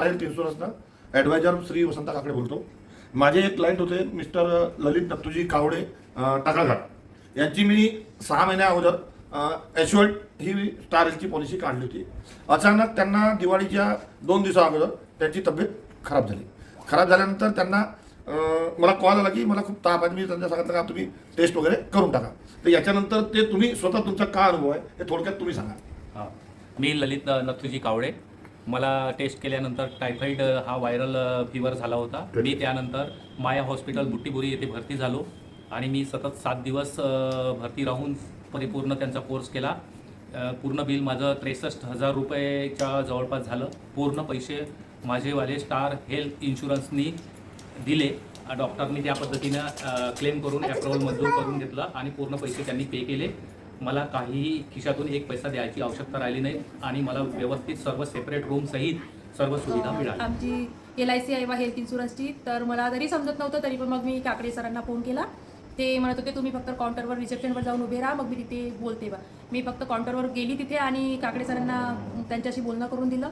Star health इन्शुरन्सना adviser Shri वसंत काकडे बोलतो. माझे एक क्लायंट होते मिस्टर ललित दत्तूजी कावडे टाकाघाट. यांची मी 6 महिन्या अगोदर ॲश्युअर्ड ही स्टार हेल्थची पॉलिसी काढली होती. अचानक त्यांना दिवाळीच्या 2 दिवसा अगोदर त्यांची तब्येत खराब झाली. खराब झाल्यानंतर त्यांना मला कॉल आला की मला खूप ताप आहे. मी त्यांना सांगितलं का तुम्ही टेस्ट वगैरे करून टाका. तर याच्यानंतर ते तुम्ही स्वतः तुमचा काय अनुभव आहे हे थोडक्यात तुम्ही सांगा. हां, मी ललित नथुजी कावडे. मला टेस्ट केल्यानंतर टायफॉईड हा व्हायरल फीवर झाला होता. मी त्यानंतर माया हॉस्पिटल बुट्टीबोरी येथे भरती झालो आणि मी सतत 7 दिवस भरती राहून परिपूर्ण त्यांचा कोर्स केला. पूर्ण बिल माझं 63,000 रुपयेच्या जवळपास झालं. पूर्ण पैसे माझेवाले स्टार हेल्थ इन्शुरन्सनी दिले. डॉक्टरनी त्या पद्धतीनं क्लेम करून ॲप्रुव्हल मंजूर करून घेतलं आणि पूर्ण पैसे त्यांनी पे केले. मला काहीही खिशातून एक पैसा द्यायची आवश्यकता राहिली नाही आणि मला व्यवस्थित सर्व सेपरेट रूम सहित सर्व सुविधा मिळाली. आमची LIC आहे हेल्थ इन्शुरन्सची. तर मला जरी समजत नव्हतं तरी पण मग मी काकडे सरांना फोन केला. ते म्हणत होते तुम्ही फक्त काउंटरवर रिसेप्शनवर जाऊन उभे राहा, मग मी तिथे बोलते बा. मी फक्त काउंटरवर गेली तिथे आणि काकडे सरांना त्यांच्याशी बोलणं करून दिलं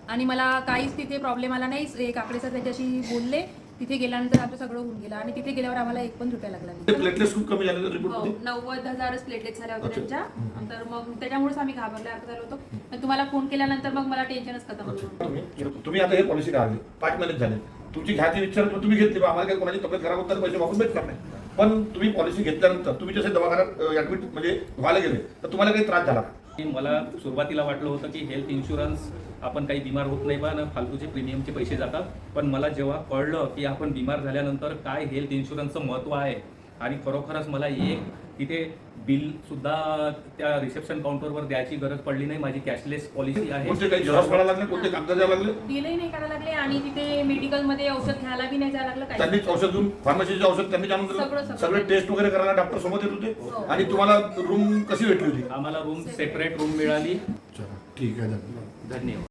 आणि मला काहीच तिथे प्रॉब्लेम आला नाही. काकडे सर त्यांच्याशी बोलले. तिथे गेल्यानंतर आमचं सगळं होऊन गेलं आणि तिथे गेल्यावर आम्हाला 1 पण रुपया लागला नाही. प्लेटलेट्स खूप कमी झाले रिपोर्टमध्ये. 90,000 प्लेटलेट झाल्या होत्या त्यांच्या. तर मग त्याच्यामुळेच आम्ही घाबरल्यासारखं झालो होतो. पण तुम्हाला फोन केल्यानंतर मग मला टेन्शनच खतम झालं. तुम्ही आता हे पॉलिसी काढली 5 महिने झाले. तुमची घ्यायची इच्छा तर तुम्ही घेतली. आम्हाला काही कोणाची तब्येत खराब होत तर पैसे वापरून भेटणार नाही. पण तुम्ही पॉलिसी घेतल्यानंतर तुम्ही जसे दवाखान्यात ॲडमिट म्हणजे व्हायला गेले तर तुम्हाला काही त्रास झाला का? मला सुरुवातीला वाटलं होतं की हेल्थ इन्शुरन्स आपण काही बिमार होत नाही बा, फालतूचे प्रीमियमचे पैसे जातात. पण मला जेव्हा कळलं की आपण बिमार झाल्यानंतर काय हेल्थ इन्शुरन्सचं महत्त्व आहे आणि खरोखरच मला एक तिथे बिलसुद्धा त्या रिसेप्शन काउंटरवर द्यायची गरज पडली नाही. माझी कॅशलेस पॉलिसी आहे. कोणते काही जॉब करायला लागले, कोणते कागद द्यायला लागले? बिलही नाही काढायला लागले आणि तिथे मेडिकलमध्ये औषध घ्यायला बी नाही जायला लागलं. त्यांनीच औषध घेऊन फार्मसीचे औषध त्यांनी जाणून दिलं. सगळे टेस्ट वगैरे करायला डॉक्टर सोबत येत होते. आणि तुम्हाला रूम कशी भेटली होती? आम्हाला रूम सेपरेट रूम मिळाली. ठीक आहे. धन्यवाद.